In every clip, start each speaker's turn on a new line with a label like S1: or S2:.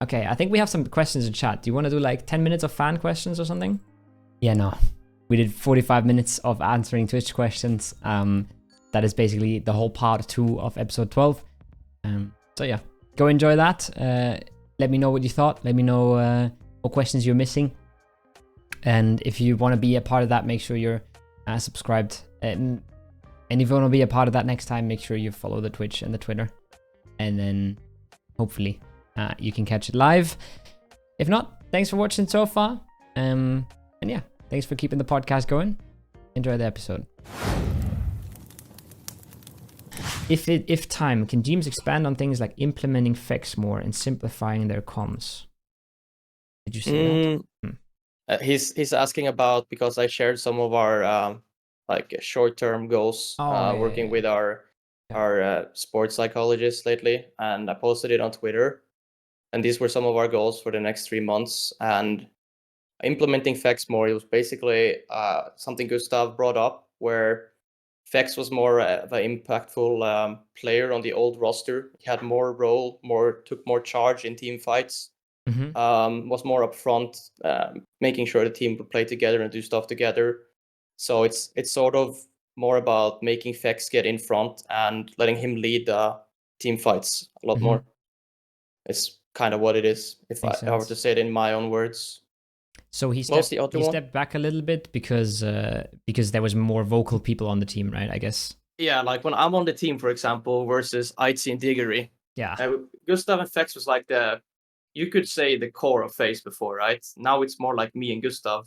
S1: Okay, I think we have some questions in chat. Do you want to do like 10 minutes of fan questions or something? Yeah, no. We did 45 minutes of answering Twitch questions. That is basically the whole part 2 of episode 12. So yeah, go enjoy that. Let me know what you thought. Let me know what questions you're missing. And if you want to be a part of that, make sure you're subscribed. And if you want to be a part of that next time, make sure you follow the Twitch and the Twitter. And then hopefully you can catch it live. If not, thanks for watching so far. And yeah, thanks for keeping the podcast going. Enjoy the episode. If time, can jeemzz expand on things like implementing FaZe more and simplifying their comms? Did you see that?
S2: He's asking about, because I shared some of our like short-term goals working with our sports psychologist lately, and I posted it on Twitter. And these were some of our goals for the next 3 months. And implementing FaZe more, it was basically something Gustav brought up, where FaZe was more of an impactful player on the old roster. He had more role, took more charge in team fights. Was more upfront, making sure the team would play together and do stuff together. So it's sort of more about making FaZe get in front and letting him lead team fights a lot more. It's kind of what it is, if I were to say it in my own words.
S1: So he stepped back a little bit because there was more vocal people on the team, right? I guess.
S2: Yeah, like when I'm on the team, for example, versus Itzy and Diggory.
S1: Yeah.
S2: Gustav and FaZe was like you could say the core of FaZe before, right? Now it's more like me and Gustav.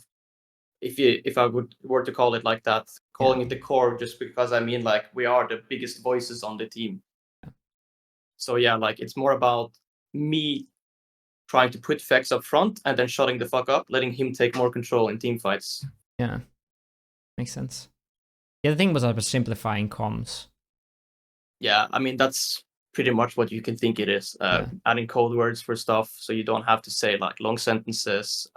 S2: If I were to call it like that, calling it the core, just because I mean like we are the biggest voices on the team. Yeah. So yeah, like it's more about me trying to put FaZe up front and then shutting the fuck up, letting him take more control in team fights.
S1: Yeah, makes sense. The other thing was I was simplifying comms.
S2: Yeah, I mean that's pretty much what you can think it is. Adding code words for stuff so you don't have to say like long sentences.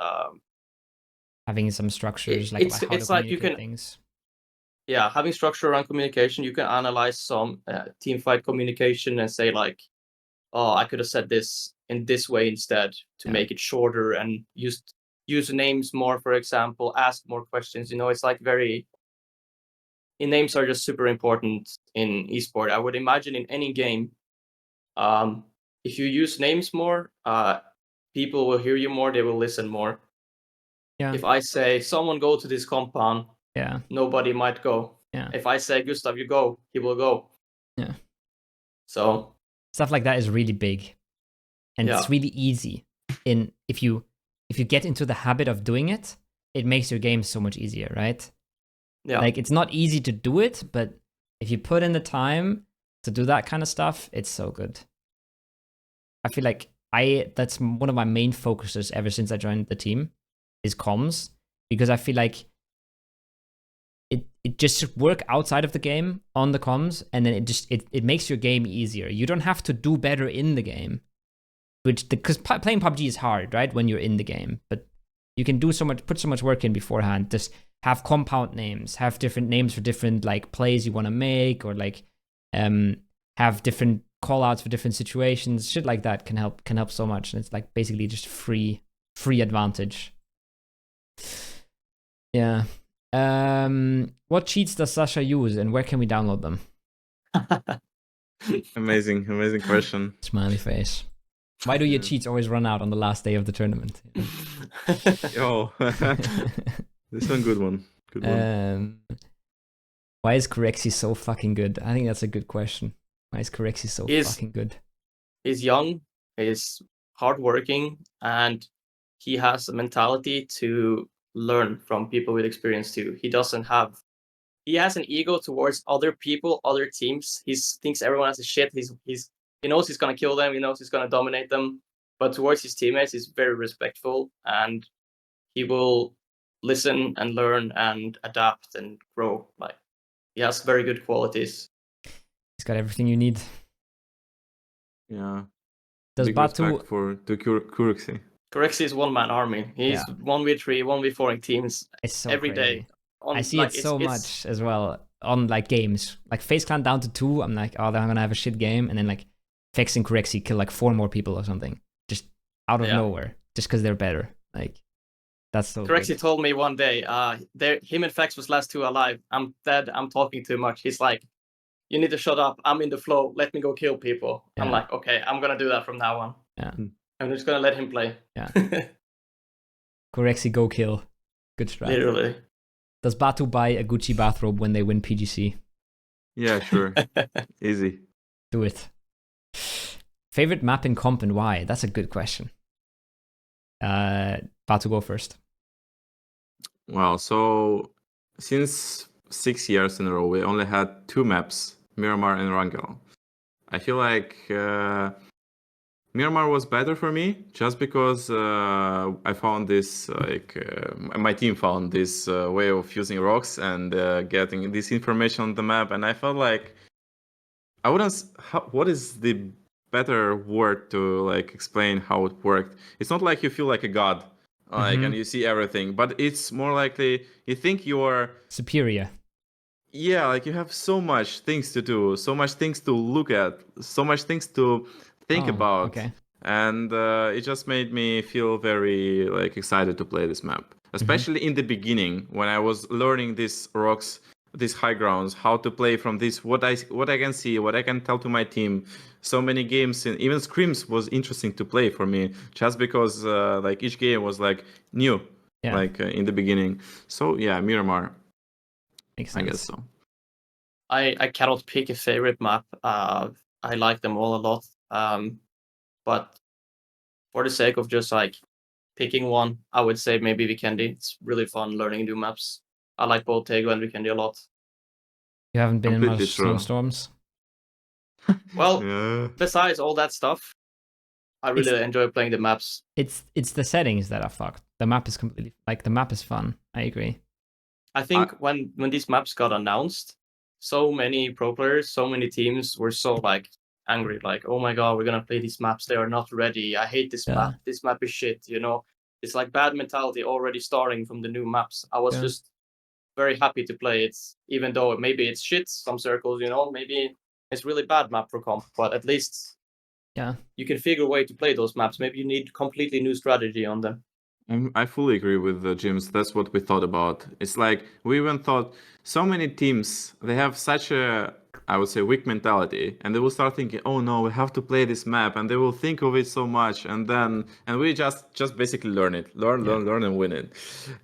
S1: Having some structures like how to communicate things.
S2: Yeah, having structure around communication. You can analyze some team fight communication and say like, oh, I could have said this in this way instead to make it shorter, and use names more, for example, ask more questions. You know, it's like names are just super important in esport. I would imagine in any game, if you use names more, people will hear you more, they will listen more. Yeah. If I say someone go to this compound, nobody might go. Yeah. If I say Gustav, you go, he will go.
S1: Yeah.
S2: So
S1: stuff like that is really big, and it's really easy. If you get into the habit of doing it, it makes your game so much easier, right? Yeah. Like it's not easy to do it, but if you put in the time to do that kind of stuff, it's so good. I feel like that's one of my main focuses ever since I joined the team is comms, because I feel like it just should work outside of the game on the comms, and then it makes your game easier. You don't have to do better in the game, because playing PUBG is hard, right? When you're in the game, but you can put so much work in beforehand. Just have compound names, have different names for different like plays you want to make, or like have different call outs for different situations. Shit like that can help so much, and it's like basically just free advantage. Yeah. What cheats does Sasha use, and where can we download them?
S3: Amazing question.
S1: Smiley face. Why do your cheats always run out on the last day of the tournament?
S3: Yo, this one good one. Good one.
S1: Why is curexi so fucking good? I think that's a good question. Why is curexi so fucking good?
S2: He's young, he's hardworking, and he has a mentality to learn from people with experience too. He has an ego towards other people, other teams. He thinks everyone has a shit. He knows he's gonna kill them. He knows he's gonna dominate them. But towards his teammates, he's very respectful, and he will listen and learn and adapt and grow. Like he has very good qualities.
S1: He's got everything you need.
S3: Yeah.
S1: Does
S3: big
S1: Batu
S3: respect for the curexi?
S2: curexi is one-man army. He's 1v3, 1v4 teams every day.
S1: I see it so much as well on like games. Like FaZe Clan down to 2, I'm like, oh, they're gonna have a shit game, and then like FaZe and curexi kill like 4 more people or something. Just out of nowhere just because they're better. Like, that's so
S2: curexi
S1: good.
S2: told me one day, him and FaZe was last 2 alive. I'm dead. I'm talking too much. He's like, you need to shut up. I'm in the flow. Let me go kill people. I'm like, okay, I'm going to do that from now on.
S1: Yeah.
S2: I'm just going to let him play.
S1: Yeah. curexi, go kill. Good strat.
S2: Literally.
S1: Does Batu buy a Gucci bathrobe when they win PGC?
S3: Yeah, sure. Easy.
S1: Do it. Favorite map in comp and why? That's a good question. Batu, go first.
S3: Well, so since 6 years in a row, we only had 2 maps, Miramar and Wrangell. I feel like Miramar was better for me just because I found this, my team found this way of using rocks and getting this information on the map, and I felt like I wouldn't. What is the better word to like explain how it worked? It's not like you feel like a god, like and you see everything, but it's more likely you think you're
S1: superior.
S3: Yeah, like you have so much things to do, so much things to look at, so much things to think about.
S1: Okay.
S3: And it just made me feel very like excited to play this map, especially in the beginning when I was learning these rocks, these high grounds, how to play from this, what I can see, what I can tell to my team. So many games, and even scrims was interesting to play for me, just because like each game was like new, like in the beginning. So yeah, Miramar.
S1: Makes sense.
S3: I guess so.
S2: I cannot pick a favorite map. I like them all a lot. But for the sake of just like picking one, I would say maybe Vikendi. It's really fun learning new maps. I like both Tego and Vikendi a lot.
S1: You haven't been in much
S3: true.
S1: snowstorms?
S2: Well, besides all that stuff, I really enjoy playing the maps.
S1: It's the settings that are fucked. The map is completely the map is fun. I agree.
S2: I think when these maps got announced, so many pro players, so many teams were so like angry, like, oh my god, we're gonna play these maps, they are not ready. I hate this map. This map is shit, you know. It's like bad mentality already starting from the new maps. I was just very happy to play it, even though maybe it's shit, some circles, you know, maybe it's really bad map for comp, but at least you can figure a way to play those maps. Maybe you need completely new strategy on them.
S3: I fully agree with jeemzz. That's what we thought about. It's like we even thought so many teams, they have such a, I would say, weak mentality, and they will start thinking, oh no, we have to play this map, and they will think of it so much, and we just basically learn it, learn and win it.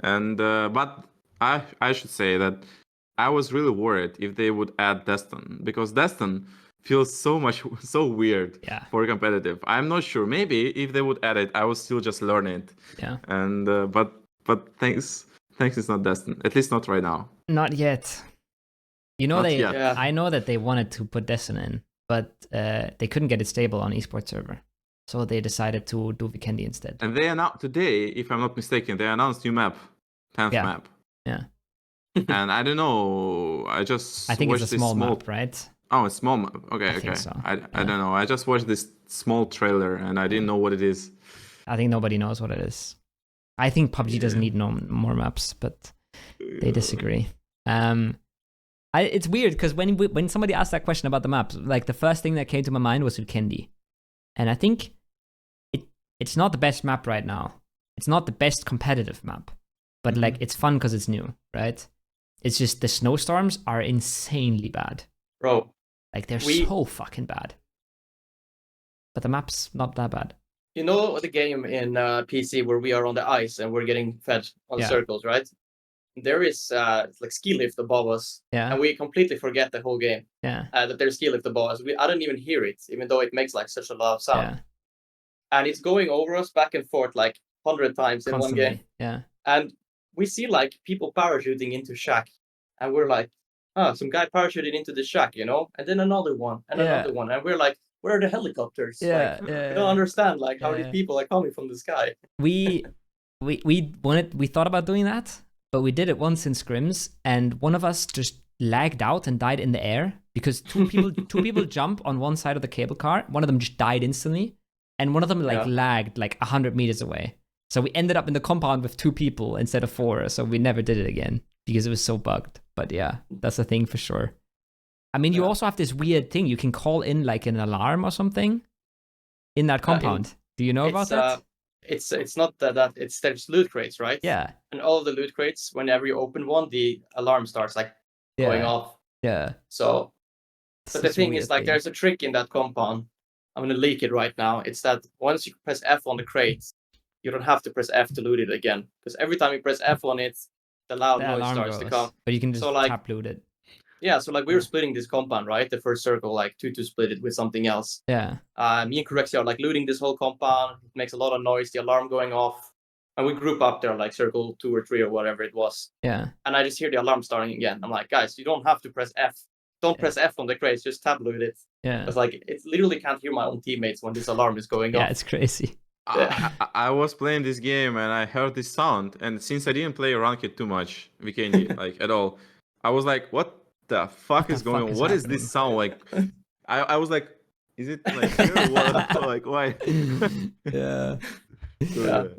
S3: And but I should say that I was really worried if they would add Destin, because Destin feels so weird for competitive. I'm not sure. Maybe if they would add it, I would still just learn it.
S1: Yeah.
S3: And but thanks it's not Destin. At least not right now.
S1: Not yet. You know
S3: not yet.
S1: I know that they wanted to put Destin in, but they couldn't get it stable on esports server. So they decided to do Vikendi instead.
S3: And they announced today, if I'm not mistaken, they announced new map, 10th map.
S1: Yeah.
S3: And I don't know. I
S1: think it's a small map, right?
S3: Oh, a small map. Okay,
S1: I think so.
S3: I don't know. I just watched this small trailer and I didn't know what it is.
S1: I think nobody knows what it is. I think PUBG doesn't need no more maps, but they disagree. It's weird because when somebody asked that question about the maps, like the first thing that came to my mind was Vikendi, and I think it's not the best map right now. It's not the best competitive map, but like it's fun because it's new, right? It's just the snowstorms are insanely bad,
S2: bro.
S1: Like they're so fucking bad. But the map's not that bad.
S2: You know the game in PC where we are on the ice and we're getting fed on circles, right? There is like ski lift above us, and we completely forget the whole game. That there's ski lift above us. I don't even hear it, even though it makes like such a loud sound. And it's going over us back and forth like 100 times in one game. And we see like people parachuting into shack, and we're like, some guy parachuted into the shack, you know, and then another one, and another one, and we're like, where are the helicopters? We don't understand like how these people are coming from the sky.
S1: We thought about doing that, but we did it once in scrims, and one of us just lagged out and died in the air because two people jump on one side of the cable car. One of them just died instantly, and one of them lagged like 100 meters away. So we ended up in the compound with 2 people instead of 4. So we never did it again because it was so bugged. But yeah, that's a thing for sure. I mean, you also have this weird thing. You can call in like an alarm or something in that compound. Do you know about that?
S2: it's not that there's loot crates, right?
S1: Yeah.
S2: And all of the loot crates, whenever you open one, the alarm starts like going off.
S1: Yeah.
S2: So, but the thing is, like, there's a trick in that compound. I'm gonna leak it right now. It's that once you press F on the crate, you don't have to press F to loot it again, because every time you press F on it, the loud noise starts to come.
S1: But you can just tap loot it.
S2: Yeah, so like we were splitting this compound, right? The first circle, like to split it with something else.
S1: Yeah.
S2: Me and curexi are like looting this whole compound. It makes a lot of noise, the alarm going off. And we group up there, like circle 2 or 3 or whatever it was.
S1: Yeah.
S2: And I just hear the alarm starting again. I'm like, guys, you don't have to press F. Don't press F on the crates, just tab loot it.
S1: Yeah.
S2: Because like it literally can't hear my own teammates when this alarm is going off.
S1: Yeah, it's crazy.
S3: I was playing this game and I heard this sound, and since I didn't play Ranked too much, weekend like at all, I was like, what the fuck is going on? What is this sound like? I was like, is it like here? What? Like why?
S1: Yeah.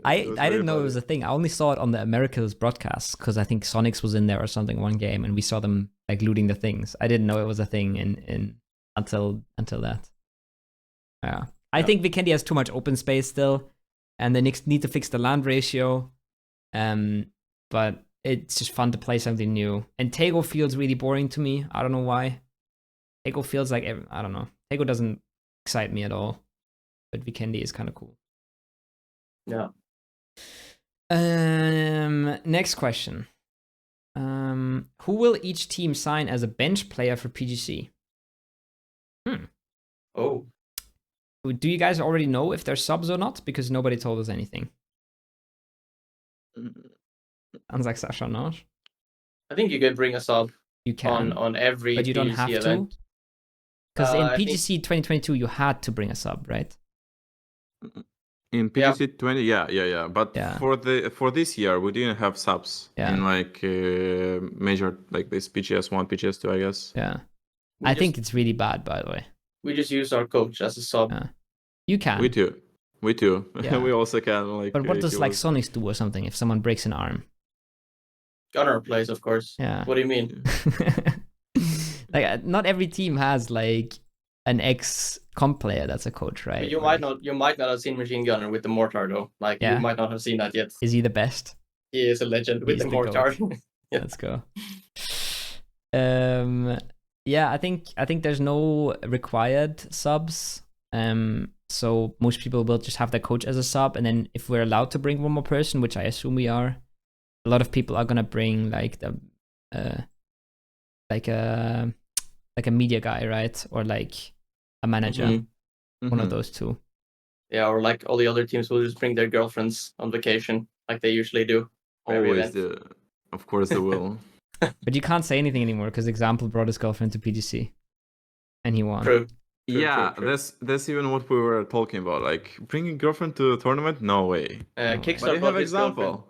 S1: I didn't know it was a thing. I only saw it on the Americas broadcast because I think Sonics was in there or something one game, and we saw them like looting the things. I didn't know it was a thing until that. Yeah. I think Vikendi has too much open space still, and they need to fix the land ratio. But it's just fun to play something new. And TWIS feels really boring to me. I don't know why. TWIS feels like, I don't know. TWIS doesn't excite me at all. But Vikendi is kind of cool.
S2: Yeah.
S1: Next question. Who will each team sign as a bench player for PGC?
S2: Oh.
S1: Do you guys already know if they're subs or not? Because nobody told us anything. Sounds like Sasha not.
S2: I think you could bring a sub.
S1: You can
S2: on every
S1: but you don't
S2: PGC
S1: have
S2: event.
S1: to. Because in PGC 2022 you had to bring a sub, right?
S3: In PGC 20, yeah. But for this year we didn't have subs in like major like this PGS 1, PGS 2, I guess.
S1: Yeah. I think it's really bad, by the way.
S2: We just use our coach as a sub.
S1: Yeah. You can.
S3: We too.
S1: Yeah.
S3: We also can like.
S1: But what does like Sonics do or something if someone breaks an arm?
S2: Gunner plays, of course.
S1: Yeah.
S2: What do you mean?
S1: Like not every team has like an ex-comp player that's a coach, right?
S2: But you might not have seen Machine Gunner with the mortar though. Like you might not have seen that yet.
S1: Is he the best?
S2: He is a legend with the mortar.
S1: Yeah. Let's go. Yeah, I think there's no required subs. So most people will just have their coach as a sub, and then if we're allowed to bring one more person, which I assume we are, a lot of people are gonna bring like the like a media guy, right? Or like a manager. One of those two.
S2: Yeah, or like all the other teams will just bring their girlfriends on vacation, like they usually do.
S3: Always of course they will.
S1: But you can't say anything anymore because Example brought his girlfriend to PGC, and he won.
S2: True.
S3: That's even what we were talking about. Like bringing girlfriend to a tournament? No way.
S2: Kickstart
S3: have Example.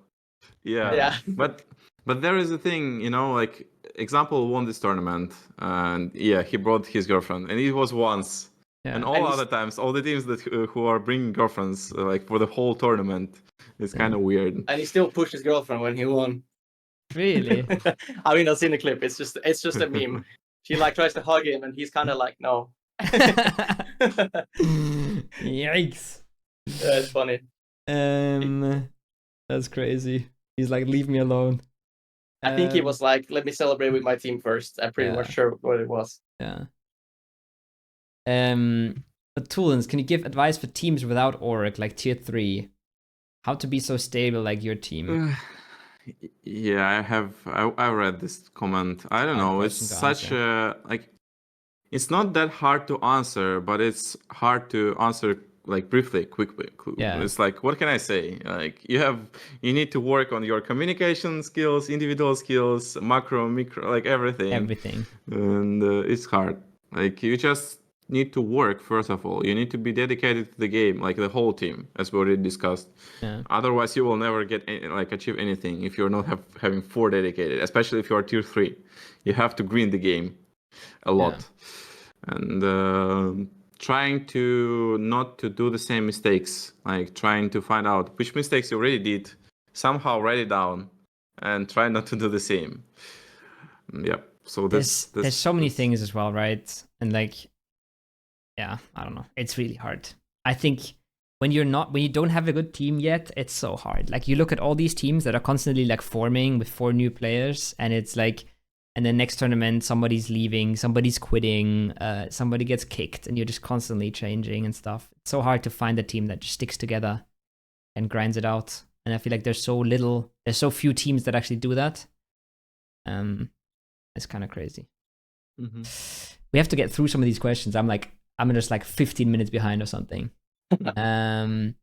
S3: Yeah. But there is a thing, you know, like Example won this tournament, and he brought his girlfriend, and it was once. Yeah. And all other times, all the teams that who are bringing girlfriends like for the whole tournament, it's kind of weird.
S2: And he still pushed his girlfriend when he won.
S1: Really?
S2: I mean, I've seen the clip. It's just a meme. She like tries to hug him, and he's kind of like, no.
S1: Yikes!
S2: It's funny.
S1: That's crazy. He's like, leave me alone.
S2: I think he was like, let me celebrate with my team first. I'm pretty much sure what it was.
S1: Yeah. BatulinS, can you give advice for teams without Auric, like tier 3? How to be so stable like your team?
S3: Yeah, I read this comment. I don't know. It's such a like. It's not that hard to answer, but it's hard to answer like briefly, quickly.
S1: Yeah.
S3: It's like, what can I say? Like you need to work on your communication skills, individual skills, macro, micro, like everything.
S1: Everything.
S3: And it's hard. Like you just need to work first of all. You need to be dedicated to the game, like the whole team, as we already discussed.
S1: Yeah.
S3: Otherwise, you will never get achieve anything if you're not having 4 dedicated. Especially if you're tier 3, you have to green the game a lot, and trying to not to do the same mistakes. Like trying to find out which mistakes you already did, somehow write it down, and try not to do the same. Yeah. So there's
S1: so many things as well, right? And like. Yeah, I don't know. It's really hard. I think when you don't have a good team yet, it's so hard. Like you look at all these teams that are constantly like forming with 4 new players, and it's like, and then next tournament somebody's leaving, somebody's quitting, somebody gets kicked, and you're just constantly changing and stuff. It's so hard to find a team that just sticks together and grinds it out. And I feel like there's so few teams that actually do that. It's kind of crazy.
S3: Mm-hmm.
S1: We have to get through some of these questions. I'm just like 15 minutes behind or something. Do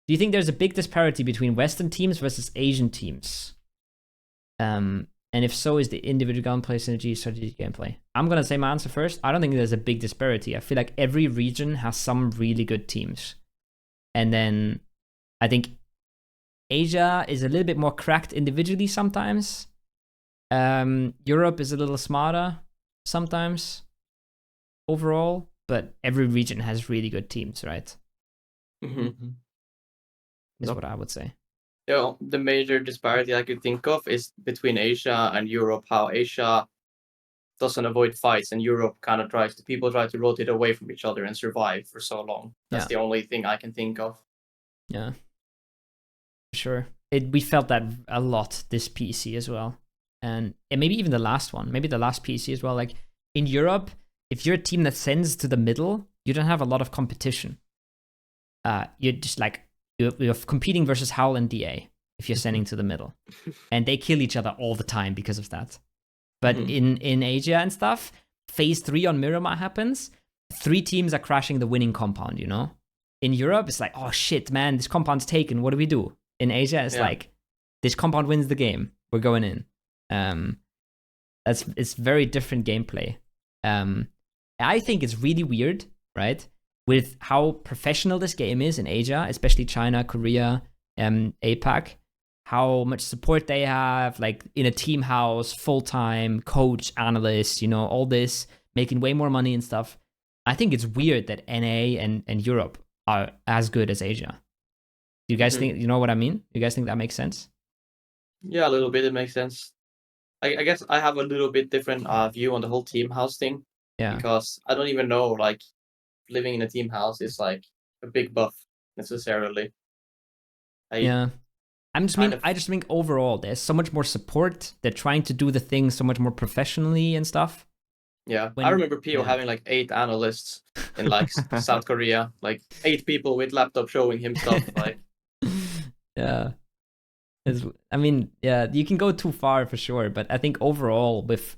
S1: you think there's a big disparity between Western teams versus Asian teams? And if so, is the individual gunplay synergy, strategy, gameplay? I'm gonna say my answer first. I don't think there's a big disparity. I feel like every region has some really good teams, and then I think Asia is a little bit more cracked individually sometimes. Europe is a little smarter sometimes overall, but every region has really good teams, right?
S2: Mm-hmm.
S1: Is what I would say.
S2: Yeah, the major disparity I could think of is between Asia and Europe. How Asia doesn't avoid fights, and Europe kind of people try to rotate away from each other and survive for so long. That's the only thing I can think of.
S1: Yeah, sure. We felt that a lot this PC as well, and maybe even the last one, maybe the last PC as well. Like in Europe, if you're a team that sends to the middle, you don't have a lot of competition. You're just like you're competing versus Howl and DA if you're sending to the middle, and they kill each other all the time because of that. But in Asia and stuff, phase 3 on Miramar happens. 3 teams are crashing the winning compound. You know, in Europe it's like, oh shit, man, this compound's taken. What do we do? In Asia, it's like this compound wins the game. We're going in. It's very different gameplay. I think it's really weird, right? With how professional this game is in Asia, especially China, Korea, APAC, how much support they have, like in a team house, full-time, coach, analyst, you know, all this, making way more money and stuff. I think it's weird that NA and Europe are as good as Asia. Do you guys think, you know what I mean? You guys think that makes sense?
S2: Yeah, a little bit, it makes sense. I guess I have a little bit different view on the whole team house thing.
S1: Yeah.
S2: Because I don't even know, like, living in a team house is like a big buff necessarily.
S1: I just think overall there's so much more support. They're trying to do the things so much more professionally and stuff.
S2: Yeah, I remember PO having like 8 analysts in like South Korea, like 8 people with laptop showing him stuff. Like,
S1: yeah, you can go too far for sure, but I think overall with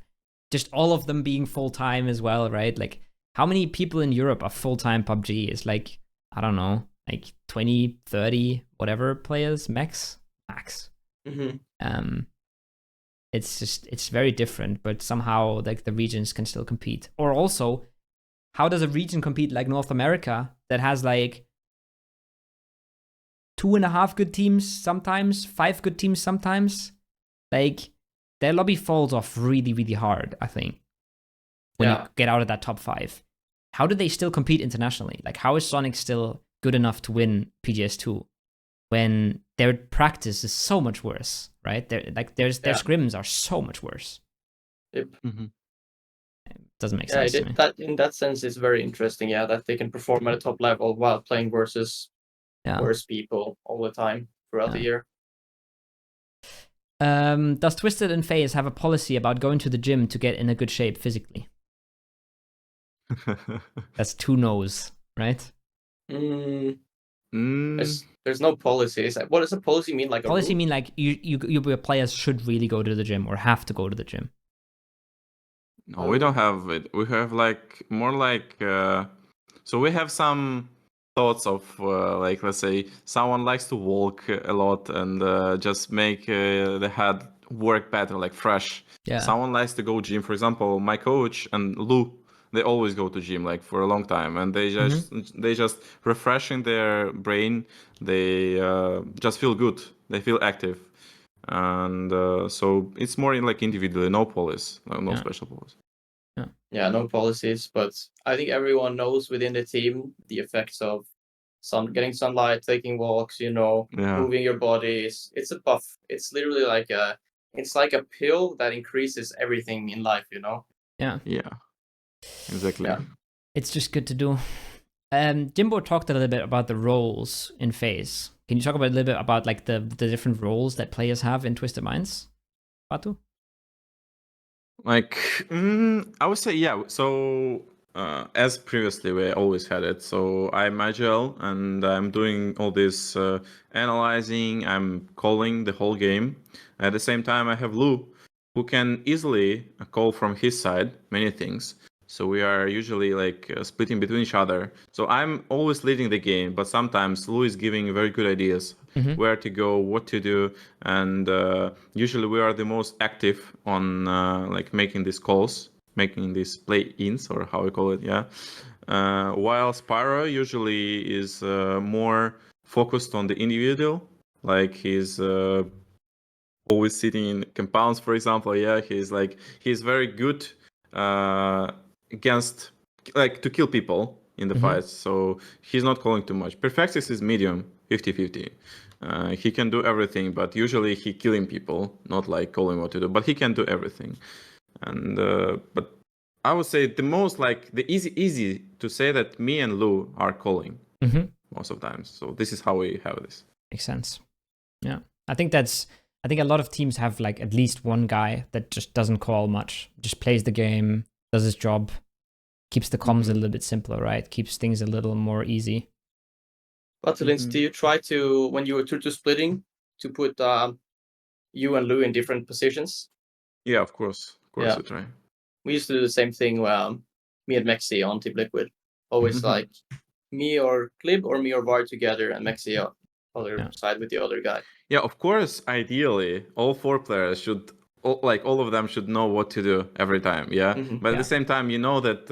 S1: just all of them being full-time as well, right? Like how many people in Europe are full-time PUBG? It's like, I don't know, like 20, 30, whatever players, max. It's very different, but somehow like the regions can still compete. Or also, how does a region compete like North America that has like 2.5 good teams sometimes, 5 good teams sometimes? Like their lobby falls off really, really hard, I think, when you get out of that top 5. How do they still compete internationally? Like how is Sonic still good enough to win PGS2 when their practice is so much worse, right? Their scrims are so much worse.
S2: Yep.
S1: It doesn't make sense to me.
S2: In that sense, it's very interesting, that they can perform at a top level while playing versus worse people all the time throughout the year.
S1: Does Twisted and FaZe have a policy about going to the gym to get in a good shape physically? That's 2 no's, right?
S2: There's no policies. What does a policy mean? Like
S1: policy mean like your players should really go to the gym or have to go to the gym?
S3: No, we don't have it. We have like more like so we have some thoughts of like, let's say someone likes to walk a lot and just make the head work better, like fresh. Someone likes to go gym. For example, my coach and Lou, they always go to gym like for a long time, and they just refreshing their brain. They just feel good. They feel active, and so it's more in like individually, no policy, no special policy.
S2: Yeah, no policies, but I think everyone knows within the team the effects of getting sunlight, taking walks, moving your body. It's a buff. It's literally like a pill that increases everything in life,
S1: Yeah.
S3: Exactly.
S1: It's just good to do. Jimbo talked a little bit about the roles in FaZe. Can you talk about a little bit about like the different roles that players have in Twisted Minds, Batu?
S3: Like, I would say, yeah. So, as previously, we always had it. So I'm agile and I'm doing all this analyzing. I'm calling the whole game. At the same time, I have Lou, who can easily call from his side many things. So we are usually like splitting between each other. So I'm always leading the game, but sometimes Lou is giving very good ideas, where to go, what to do, and usually we are the most active on like making these calls, making these play-ins, or how we call it, yeah. While Spyro usually is more focused on the individual, like he's always sitting in compounds, for example. Yeah, he's very good against, like, to kill people in the fights, so he's not calling too much. Perfectix is medium, 50-50. He can do everything, but usually he killing people, not like calling what to do, but he can do everything. And but I would say the most, like, the easy to say that me and Lou are calling most of the times. So this is how we have this.
S1: Makes sense. Yeah, I think a lot of teams have like at least one guy that just doesn't call much, just plays the game, does his job, keeps the comms a little bit simpler, right? Keeps things a little more easy.
S2: BatulinS, do you try to, when you were 2-2 splitting, to put you and Lou in different positions?
S3: Yeah, of course. We try.
S2: We used to do the same thing, me and Mexi on Team Liquid. Always like me or Clib or me or Var together, and Mexi on other side with the other guy.
S3: Yeah, of course, ideally, all 4 players should, all of them should know what to do every time, yeah? But at the same time, you know that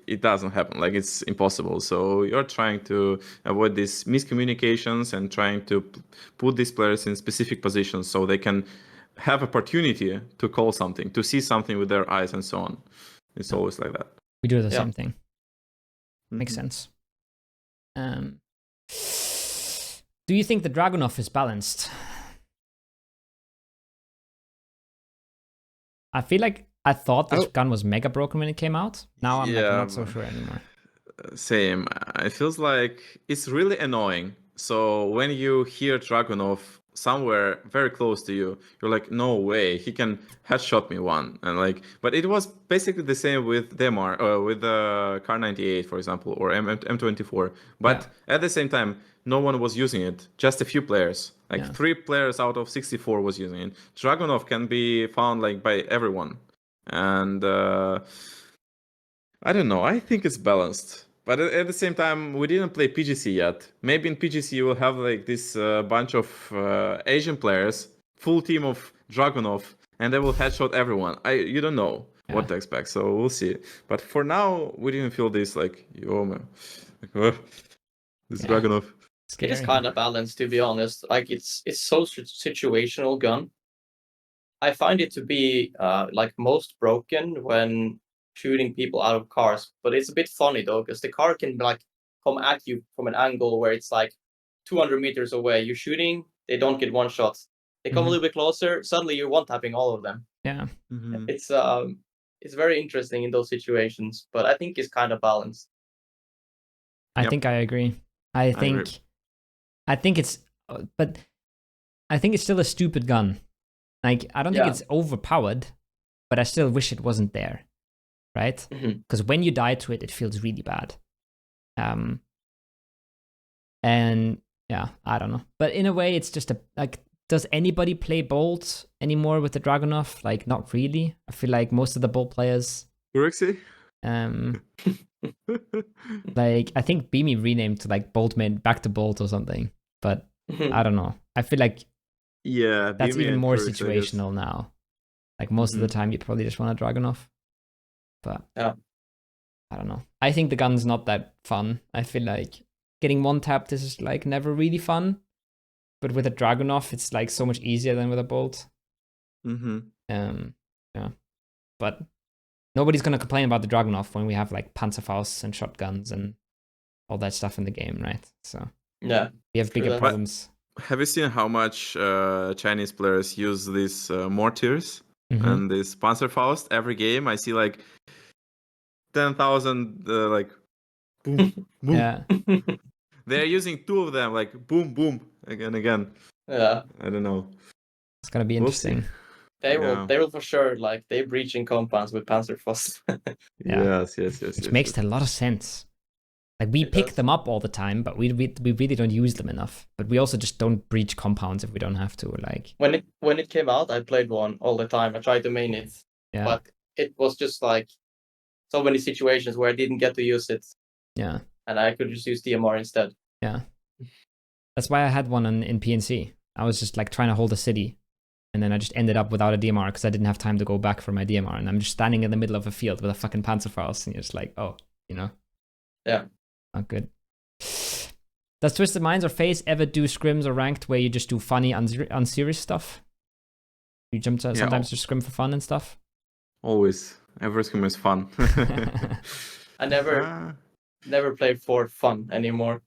S3: it doesn't happen, like it's impossible. So you're trying to avoid these miscommunications and trying to put these players in specific positions so they can have opportunity to call something, to see something with their eyes and so on. It's always like that.
S1: We do the same thing. Makes sense. Do you think the dragunov is balanced? I feel like I thought this gun was mega broken when it came out. Now I'm like not so sure anymore.
S3: Same. It feels like it's really annoying. So when you hear dragunov somewhere very close to you, you're like, no way, he can headshot me one. And like, but it was basically the same with Demar, with the Kar 98, for example, or M24. But at the same time, no one was using it. Just a few players, like 3 players out of 64 was using it. Dragunov can be found like by everyone, and I don't know. I think it's balanced. But at the same time, we didn't play PGC yet. Maybe in PGC you will have like this bunch of Asian players, full team of Dragunov, and they will headshot everyone. You don't know what to expect, so we'll see. But for now, we didn't feel this like, yo man, this Dragunov.
S2: It is kind of balanced, to be honest. Like it's so situational gun. I find it to be like most broken when shooting people out of cars, but it's a bit funny though, because the car can like come at you from an angle where it's like 200 meters away. You're shooting, they don't get one shot. They come a little bit closer, suddenly you're one-tapping all of them.
S1: Yeah.
S2: It's very interesting in those situations, but I think it's kind of balanced.
S1: I think I agree. I think it's still a stupid gun. Like, I don't think it's overpowered, but I still wish it wasn't there. Right? Because when you die to it, it feels really bad. And yeah, I don't know. But in a way, it's just does anybody play Bolt anymore with the Dragunov? Like, not really. I feel like most of the Bolt players.
S3: Curexi?
S1: Like, I think Beamy renamed to like Boltman back to Bolt or something. But I don't know. I feel like that's
S3: Beamy
S1: even more
S3: Curexi,
S1: situational now. Like, most of the time, you probably just want a Dragunov. But I don't know. I think the gun's not that fun. I feel like getting one tapped is like never really fun. But with a Dragunov, it's like so much easier than with a Bolt. Yeah. But nobody's gonna complain about the Dragunov when we have like Panzerfausts and shotguns and all that stuff in the game, right? So we have bigger problems.
S3: But have you seen how much Chinese players use these mortars and this Panzerfaust every game? I see like 10,000 like boom, boom.
S1: Yeah.
S3: They're using 2 of them, like boom, boom, again.
S2: Yeah.
S3: I don't know.
S1: It's gonna be
S3: We'll see.
S1: interesting.
S2: They will for sure, like, they breaching compounds with Panzerfaust.
S1: Yeah.
S3: Yes.
S1: Which makes a lot of sense. Like, we pick them up all the time, but we really don't use them enough. But we also just don't breach compounds if we don't have to. Like,
S2: when it came out, I played one all the time. I tried to main it, but it was just like so many situations where I didn't get to use it.
S1: Yeah.
S2: And I could just use DMR instead.
S1: Yeah. That's why I had one in PNC. I was just like trying to hold a city, and then I just ended up without a DMR because I didn't have time to go back for my DMR, and I'm just standing in the middle of a field with a fucking Panzerfaust, and you're just like, oh, you know.
S2: Yeah.
S1: Not good. Does Twisted Minds or FaZe ever do scrims or ranked where you just do funny, unserious stuff? You jump to sometimes just scrim for fun and stuff?
S3: Always. Every scrim is fun.
S2: I never played for fun anymore.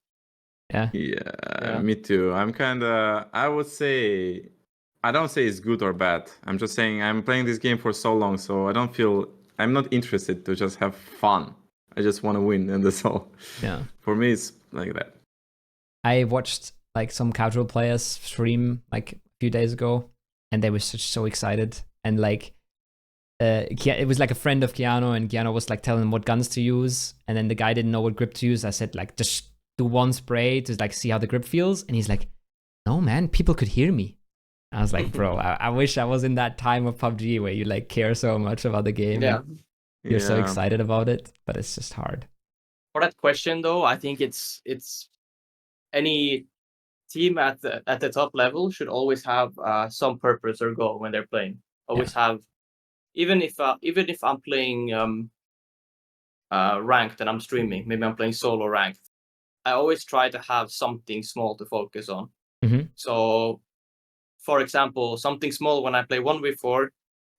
S3: Yeah, me too. I'm kind of, I would say, I don't say it's good or bad. I'm just saying I'm playing this game for so long, so I don't feel, I'm not interested to just have fun. I just want to win, and that's all.
S1: Yeah.
S3: For me, it's like that.
S1: I watched like some casual players stream like a few days ago, and they were so excited. And like, it was like a friend of Keanu, and Keanu was like telling him what guns to use, and then the guy didn't know what grip to use. I said like, just do one spray to like see how the grip feels, and he's like, no man, people could hear me. I was like, bro, I wish I was in that time of PUBG where you like care so much about the game.
S2: Yeah.
S1: You're so excited about it, but it's just hard.
S2: For that question though, I think it's any team at the top level should always have some purpose or goal when they're playing. Always have, even if I'm playing ranked and I'm streaming, maybe I'm playing solo ranked, I always try to have something small to focus on.
S1: Mm-hmm.
S2: So, for example, something small when I play 1v4,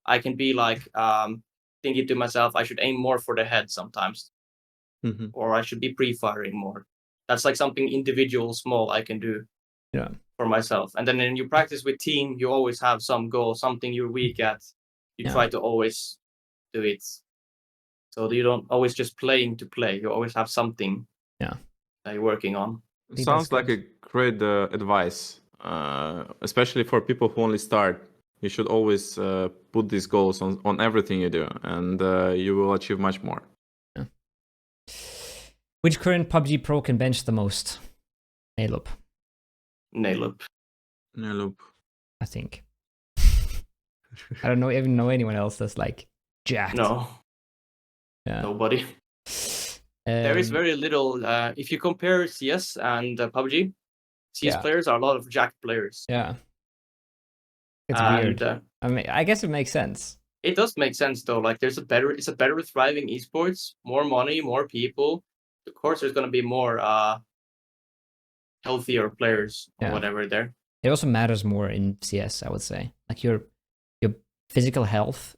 S2: I can be like thinking to myself, I should aim more for the head sometimes, or I should be pre-firing more. That's like something individual, small I can do for myself. And then when you practice with team, you always have some goal, something you're weak at. You try to always do it. So you don't always just playing to play. You always have something that you're working on.
S3: Sounds like a great advice, especially for people who only start. You should always put these goals on everything you do, and you will achieve much more.
S1: Yeah. Which current PUBG pro can bench the most? Nalup.
S2: Nalup.
S1: I think. I don't even know anyone else that's like jacked.
S2: No.
S1: Yeah.
S2: Nobody. There is very little. If you compare CS and PUBG, CS players are a lot of jacked players.
S1: Yeah. It's weird. I mean, I guess it makes sense.
S2: It does make sense though. Like, it's a better thriving esports, more money, more people. Of course, there's gonna be more healthier players or whatever there.
S1: It also matters more in CS, I would say. Like your physical health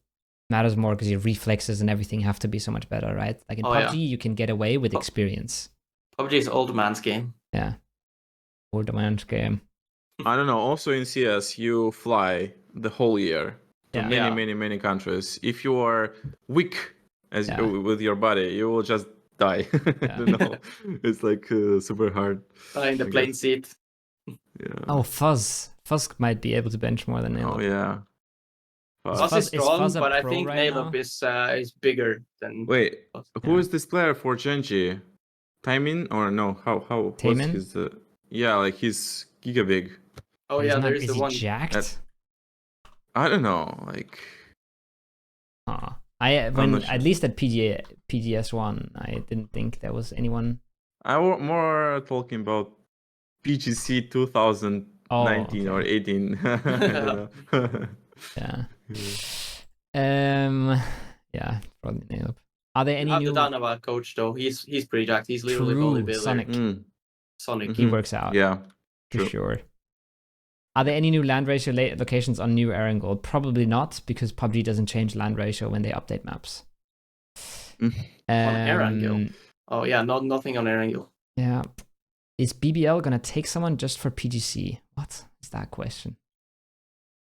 S1: matters more because your reflexes and everything have to be so much better, right? Like in PUBG, you can get away with experience.
S2: PUBG is old man's game.
S1: Yeah, old man's game.
S3: I don't know. Also in CS, you fly the whole year to many countries. If you are weak with your body, you will just die. I don't know. It's like super hard.
S2: In the plane seat.
S3: Yeah.
S1: Oh, Fuzz might be able to bench more than Nalup.
S3: Oh yeah.
S2: Fuzz is strong, but I think Nalup is bigger than.
S3: Wait, who is this player for Genji? Taemin or no? How
S1: Taemin?
S3: What's his? Yeah, like he's giga big.
S2: Oh yeah, there's the one.
S1: Jacked?
S3: I don't know, like.
S1: At least at PGS1, I didn't think there was anyone.
S3: I was more talking about PGC 2019 or 18.
S1: Yeah. Yeah, probably Nalup. Are there any new?
S2: The Danava coach though. He's pretty jacked. He's literally bodybuilder.
S1: Sonic.
S2: Sonic.
S1: He works out.
S3: Yeah.
S1: For sure. Are there any new land ratio locations on new Erangel? Probably not, because PUBG doesn't change land ratio when they update maps.
S2: On Erangel? Oh yeah, nothing on Erangel.
S1: Yeah. Is BBL gonna take someone just for PGC? What is that question?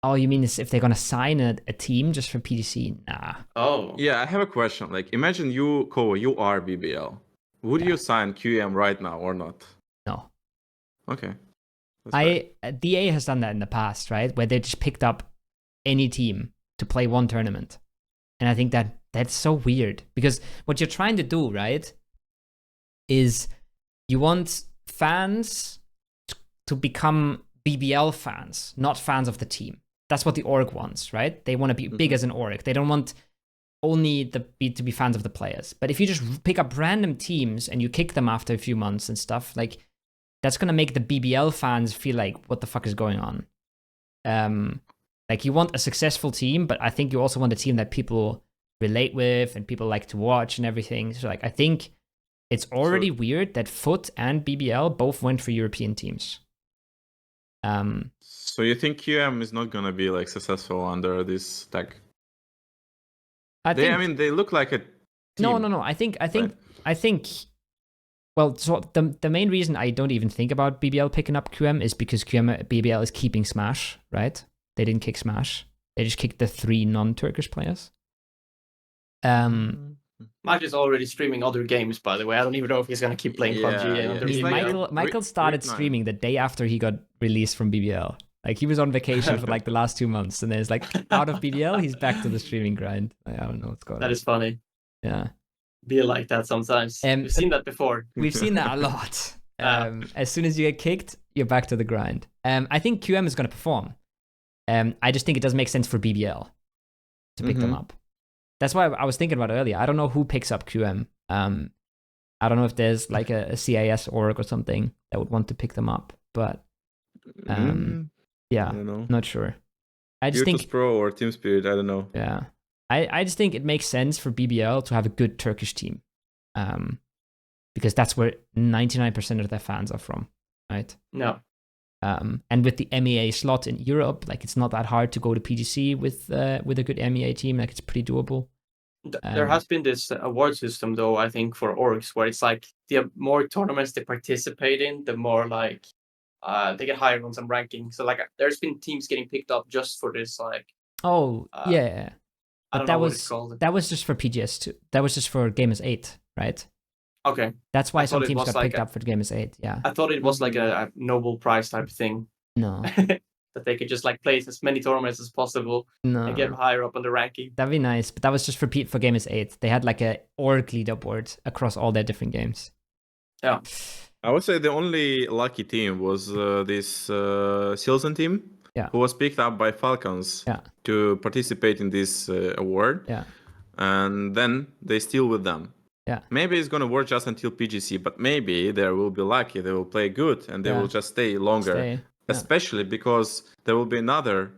S1: Oh, you mean if they're gonna sign a team just for PGC? Nah.
S2: Oh.
S3: Yeah, I have a question. Like, imagine you, Kowo, you are BBL. Would you sign QM right now or not?
S1: No.
S3: Okay.
S1: DA has done that in the past, right? Where they just picked up any team to play one tournament. And I think that's so weird, because what you're trying to do, right, is you want fans to become BBL fans, not fans of the team. That's what the org wants, right? They want to be big as an org. They don't want only to be fans of the players. But if you just pick up random teams and you kick them after a few months and stuff, like, that's going to make the BBL fans feel like, what the fuck is going on? Like, you want a successful team, but I think you also want a team that people relate with and people like to watch and everything. So, like, I think it's already weird that FUT and BBL both went for European teams.
S3: So you think QM is not going to be like successful under this tag? I mean, they look like a team.
S1: No. I think. Well, so the main reason I don't even think about BBL picking up QM is because BBL is keeping Smash, right? They didn't kick Smash. They just kicked the 3 non-Turkish players.
S2: Mike is already streaming other games, by the way. I don't even know if he's going to keep playing PUBG.
S1: Michael started streaming the day after he got released from BBL. Like, he was on vacation for like the last 2 months, and then it's like, out of BBL, he's back to the streaming grind. I don't know what's going on.
S2: That is funny.
S1: Yeah.
S2: Be like that sometimes. We've seen that before.
S1: We've seen that a lot. As soon as you get kicked, you're back to the grind. I think QM is going to perform. I just think it doesn't make sense for BBL to pick them up. That's why I was thinking about earlier. I don't know who picks up QM. I don't know if there's like a CIS org or something that would want to pick them up, but yeah,
S3: I don't know.
S1: Not sure. I just think
S3: Pro or Team Spirit, I don't know.
S1: Yeah. I just think it makes sense for BBL to have a good Turkish team. Because that's where 99% of their fans are from, right?
S2: No.
S1: And with the MEA slot in Europe, like, it's not that hard to go to PGC with a good MEA team. Like, it's pretty doable.
S2: There has been this award system, though, I think, for orgs, where it's like the more tournaments they participate in, the more like they get higher on some ranking. So like, there's been teams getting picked up just for this, like.
S1: Oh yeah. But that was just for PGS 2. That was just for Gamers 8, right?
S2: Okay.
S1: That's why some teams got picked up for Gamers 8. Yeah.
S2: I thought it was like a Nobel Prize type of thing.
S1: No.
S2: That they could just like place as many tournaments as possible and get higher up on the ranking.
S1: That'd be nice, but that was just for Gamers 8. They had like a org leaderboard across all their different games.
S2: Yeah.
S3: I would say the only lucky team was this Silson team.
S1: Yeah.
S3: Who was picked up by Falcons to participate in this award.
S1: Yeah.
S3: And then they steal with them.
S1: Yeah.
S3: Maybe it's going to work just until PGC, but maybe they will be lucky. They will play good and they will just stay longer. Especially because there will be another.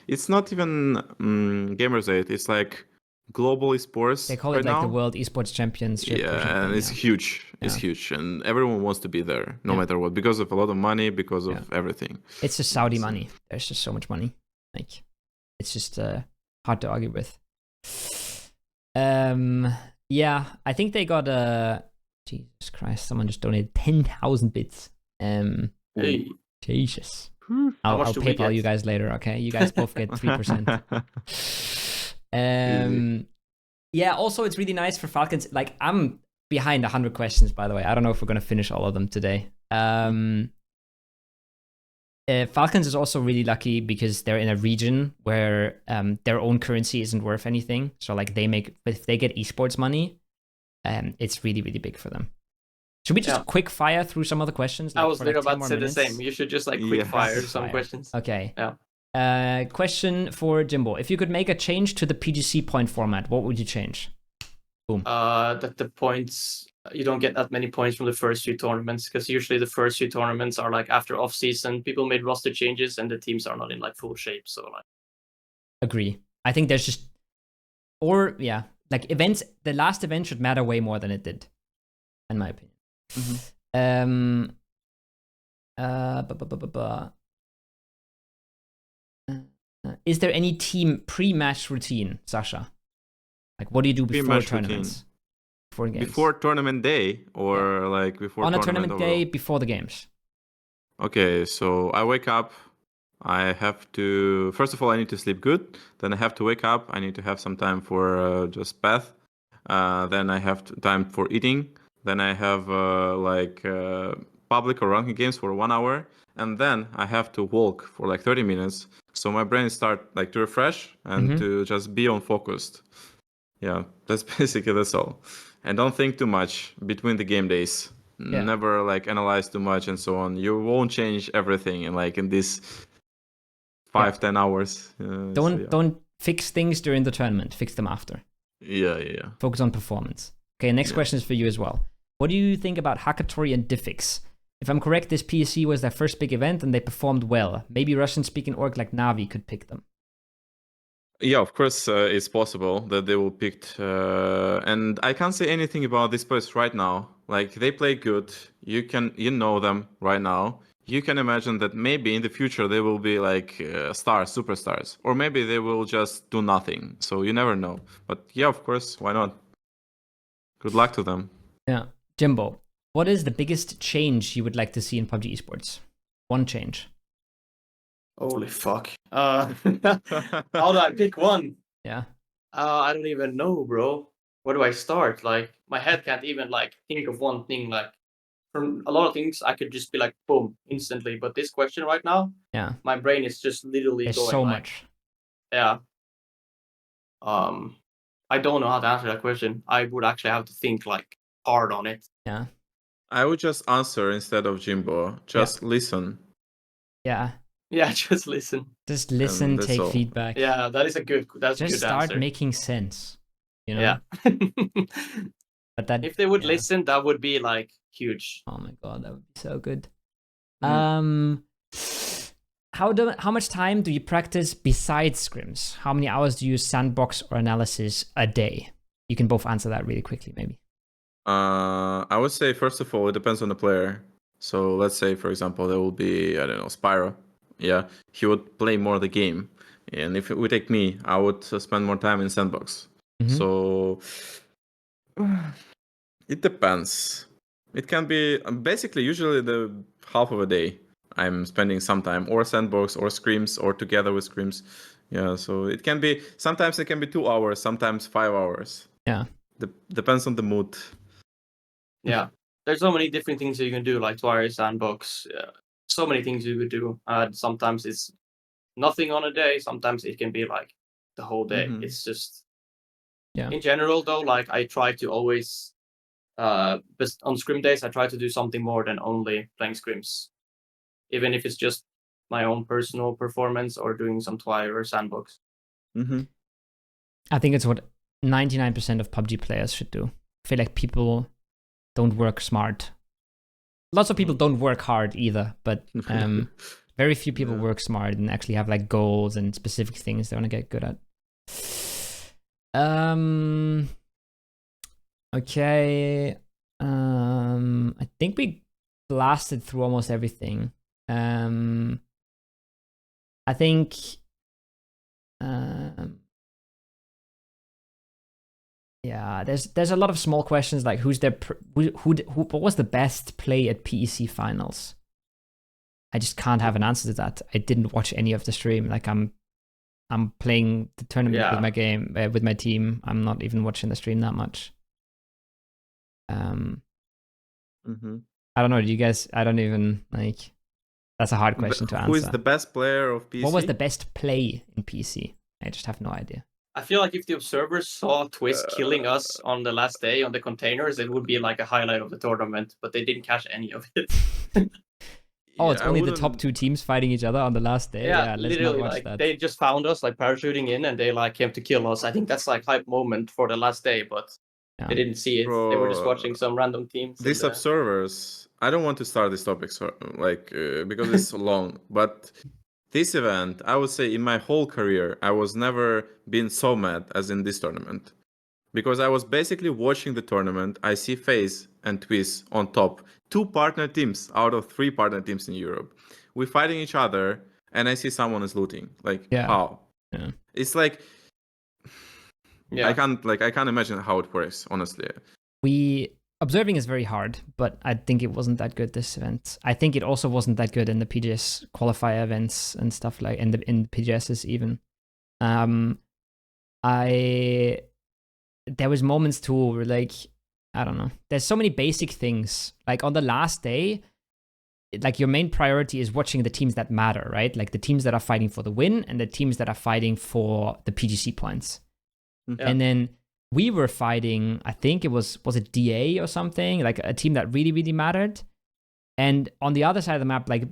S3: It's not even Gamers 8. It's like global esports.
S1: They call it like the World Esports Championship.
S3: Yeah, and it's huge. It's huge, and everyone wants to be there, no matter what, because of a lot of money, because of everything.
S1: It's just Saudi money. There's just so much money. Like, it's just hard to argue with. Yeah, I think they got Jesus Christ! Someone just donated 10,000 bits.
S2: Hey.
S1: Jesus. I'll PayPal you guys later. Okay, you guys both get 3%. Yeah, also it's really nice for Falcons. Like, I'm behind 100 questions, by the way. I don't know if we're going to finish all of them today. Falcons is also really lucky because they're in a region where their own currency isn't worth anything. So like, if they get esports money, it's really, really big for them. Should we just quick fire through some of the questions?
S2: I was about to say the same. You should just like quick fire some questions.
S1: Okay.
S2: Yeah.
S1: Question for Jimbo. If you could make a change to the PGC point format, what would you change? Boom.
S2: That the points, you don't get that many points from the first few tournaments, because usually the first few tournaments are like after off season, people made roster changes and the teams are not in like full shape. So like,
S1: agree. I think there's just, like events, the last event should matter way more than it did, in my opinion. Is there any team pre-match routine, Sasha? Like, what do you do before tournaments?
S3: Before tournament day, or like before
S1: on a tournament day before the games?
S3: Okay, so I wake up. I have to, first of all, I need to sleep good. Then I have to wake up. I need to have some time for just bath. Then I have time for eating. then I have public or ranking games for 1 hour, and then I have to walk for like 30 minutes. So my brain start like to refresh and to just be on focused. Yeah, that's that's all. And don't think too much between the game days.
S1: Yeah.
S3: Never like analyze too much and so on. You won't change everything in this 5-10 hours.
S1: Don't fix things during the tournament. Fix them after.
S3: Yeah.
S1: Focus on performance. Okay, next question is for you as well. What do you think about Hakatory and Difx? If I'm correct, this PSC was their first big event and they performed well. Maybe Russian-speaking org like Navi could pick them.
S3: Yeah, of course, it's possible that they will picked. And I can't say anything about this place right now. Like, they play good. You know them right now. You can imagine that maybe in the future they will be like superstars. Or maybe they will just do nothing. So you never know. But yeah, of course, why not? Good luck to them.
S1: Yeah. Jimbo, what is the biggest change you would like to see in PUBG esports? One change.
S2: Holy fuck. How do I pick one?
S1: Yeah.
S2: I don't even know, bro. Where do I start? Like, my head can't even like think of one thing. Like, from a lot of things, I could just be like, boom, instantly. But this question right now,
S1: yeah,
S2: my brain is just literally
S1: there's
S2: going
S1: so
S2: like,
S1: much.
S2: Yeah. I don't know how to answer that question. I would actually have to think like hard on it.
S1: Yeah.
S3: I would just answer instead of Jimbo. Just listen.
S1: Yeah.
S2: Yeah, just listen.
S1: Just listen, take feedback.
S2: Yeah, that is a good. That's
S1: just
S2: a good
S1: start
S2: answer.
S1: making sense. You know.
S2: Yeah.
S1: But that
S2: if they would listen, that would be like huge.
S1: Oh my god, that would be so good. How much time do you practice besides scrims? How many hours do you use sandbox or analysis a day? You can both answer that really quickly, maybe.
S3: I would say first of all, it depends on the player. So let's say, for example, there will be, I don't know, Spyro. Yeah, he would play more the game. And if it would take me, I would spend more time in sandbox. So it depends. It can be basically usually the half of a day I'm spending some time or sandbox or scrims or together with scrims. Yeah, so it can be, sometimes it can be 2 hours, sometimes 5 hours.
S1: Yeah.
S3: Depends on the mood.
S2: Yeah. There's so many different things that you can do, like TWIS, sandbox. So many things you could do. Sometimes it's nothing on a day. Sometimes it can be like the whole day. It's just, in general though, like I try to always, but on scrim days, I try to do something more than only playing scrims. Even if it's just my own personal performance or doing some TWI or sandbox.
S1: I think it's what 99% of PUBG players should do. I feel like people don't work smart. Lots of people don't work hard either, but very few people work smart and actually have like goals and specific things they want to get good at. Okay. I think we blasted through almost everything. I think yeah, there's a lot of small questions like who's their what was the best play at PEC finals? I just can't have an answer to that. I didn't watch any of the stream. Like I'm playing the tournament with my game with my team. I'm not even watching the stream that much. I don't know. Do you guys? I don't even like. That's a hard question to answer.
S3: Who is the best player of PC?
S1: What was the best play in PC? I just have no idea.
S2: I feel like if the observers saw TWIS killing us on the last day on the containers, it would be like a highlight of the tournament, but they didn't catch any of it.
S1: It's only the top 2 teams fighting each other on the last day. Yeah, let's not watch
S2: like,
S1: that.
S2: They just found us like parachuting in and they like came to kill us. I think that's like hype moment for the last day, but they didn't see it. Bro, they were just watching some random teams.
S3: These observers, I don't want to start this topic because it's so long, but this event, I would say in my whole career, I was never been so mad as in this tournament. Because I was basically watching the tournament, I see FaZe and TWIS on top. 2 partner teams out of 3 partner teams in Europe. We're fighting each other, and I see someone is looting. Like, how? Yeah. It's like, I can't imagine how it works, honestly.
S1: Observing is very hard, but I think it wasn't that good this event. I think it also wasn't that good in the PGS qualifier events and stuff like in PGSs even. There was moments too where like I don't know. There's so many basic things. Like on the last day, like your main priority is watching the teams that matter, right? Like the teams that are fighting for the win and the teams that are fighting for the PGC points.
S2: Yeah.
S1: And then we were fighting, I think it was it DA or something, like a team that really, really mattered. And on the other side of the map, like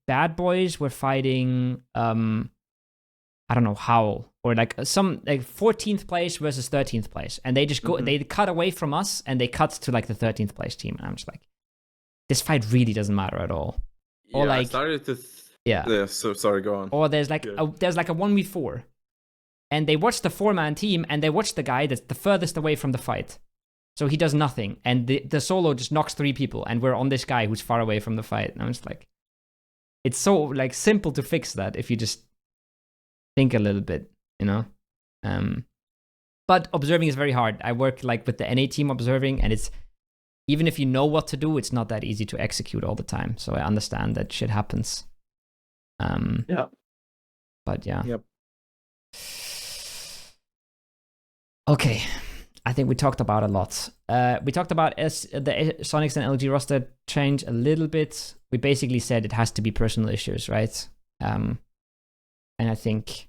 S1: Bad Boys were fighting, I don't know how, or like some like 14th place versus 13th place. And they just go, they cut away from us and they cut to like the 13th place team. And I'm just like, this fight really doesn't matter at all. Or
S3: yeah,
S1: like,
S3: I started to
S1: yeah.
S3: So sorry, go on.
S1: Or there's like a 1v4. And they watch the 4-man team and they watch the guy that's the furthest away from the fight. So he does nothing. And the solo just knocks 3 people. And we're on this guy who's far away from the fight. And I'm just like, it's so like simple to fix that if you just think a little bit, you know? But observing is very hard. I work like with the NA team observing, and it's, even if you know what to do, it's not that easy to execute all the time. So I understand that shit happens.
S2: Yeah.
S1: But yeah.
S3: Yep.
S1: Okay, I think we talked about a lot. We talked about the Sonics and LG roster change a little bit. We basically said it has to be personal issues, right? And I think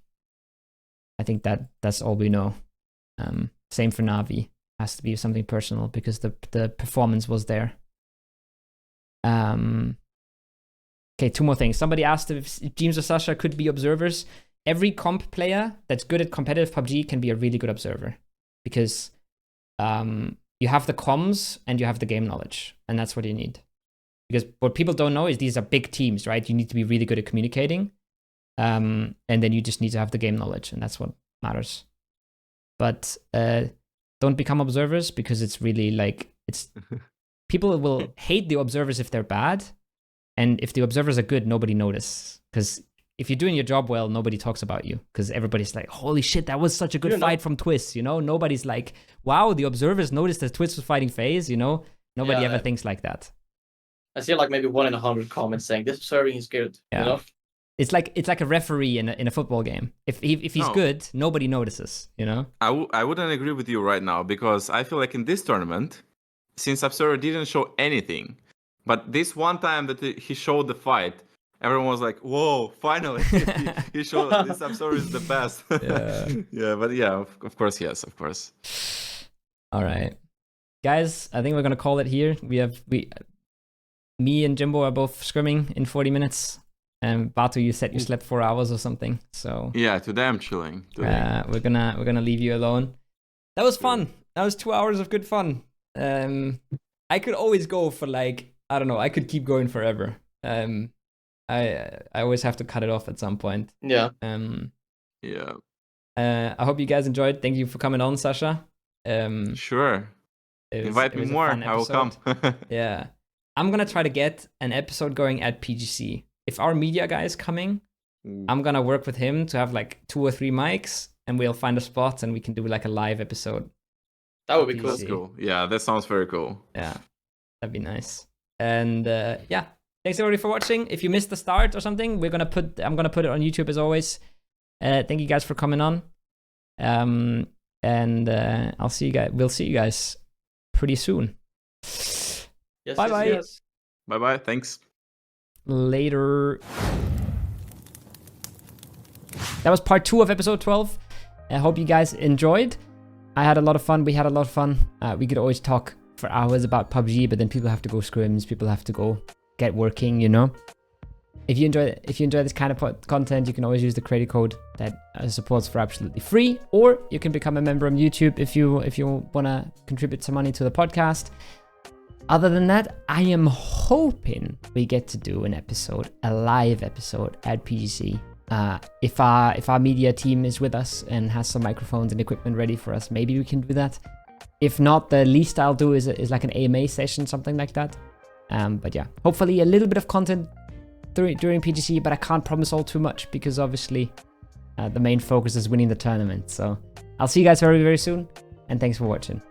S1: that's all we know. Same for Navi. Has to be something personal because the performance was there. Okay, 2 more things. Somebody asked if jeemzz or Sasha could be observers. Every comp player that's good at competitive PUBG can be a really good observer. Because you have the comms and you have the game knowledge, and that's what you need. Because what people don't know is these are big teams, right? You need to be really good at communicating, and then you just need to have the game knowledge, and that's what matters. But don't become observers, because it's really like, it's people will hate the observers if they're bad, and if the observers are good, nobody notices. Because if you're doing your job well, nobody talks about you, because everybody's like, holy shit, that was such a good fight from TWIS, you know? Nobody's like, wow, the observers noticed that TWIS was fighting FaZe, you know? Nobody ever thinks like that.
S2: I see like maybe 1 in 100 comments saying this observing is good, you know?
S1: It's like a referee in a football game. If he's good, nobody notices, you know?
S3: I wouldn't agree with you right now, because I feel like in this tournament, since Observer didn't show anything, but this one time that he showed the fight, everyone was like, whoa, finally, he showed that this Observer is the best. Yeah, but yeah, of course, yes, of course.
S1: All right. Guys, I think we're going to call it here. Me and Jimbo are both scrimming in 40 minutes. And Batu, you said you slept 4 hours or something. So
S3: yeah, today I'm chilling.
S1: We're gonna leave you alone. That was fun. That was 2 hours of good fun. I could always go for like, I don't know, I could keep going forever. I always have to cut it off at some point.
S2: Yeah.
S3: Yeah.
S1: I hope you guys enjoyed. Thank you for coming on, Sasha.
S3: Sure. Invite me more. I will come.
S1: Yeah. I'm gonna try to get an episode going at PGC. If our media guy is coming, I'm gonna work with him to have like 2 or 3 mics, and we'll find a spot and we can do like a live episode.
S2: That would be cool.
S3: That's cool. Yeah, that sounds very cool.
S1: Yeah, that'd be nice. And yeah, thanks everybody for watching. If you missed the start or something, I'm gonna put it on YouTube as always. Thank you guys for coming on. And I'll see you guys. We'll see you guys pretty soon.
S2: Yes,
S1: bye bye.
S2: Yes.
S3: Bye bye. Thanks.
S1: Later. That was part 2 of episode 12. I hope you guys enjoyed. I had a lot of fun. We had a lot of fun. We could always talk for hours about PUBG, but then people have to go scrims. People have to go get working, you know. If you enjoy this kind of content, you can always use the creator code that supports for absolutely free, or you can become a member on YouTube if you wanna contribute some money to the podcast. Other than that, I am hoping we get to do a live episode at PGC. If our media team is with us and has some microphones and equipment ready for us, maybe we can do that. If not, the least I'll do is like an AMA session, something like that. But yeah, hopefully a little bit of content during PGC, but I can't promise all too much because obviously the main focus is winning the tournament. So I'll see you guys very, very soon, and thanks for watching.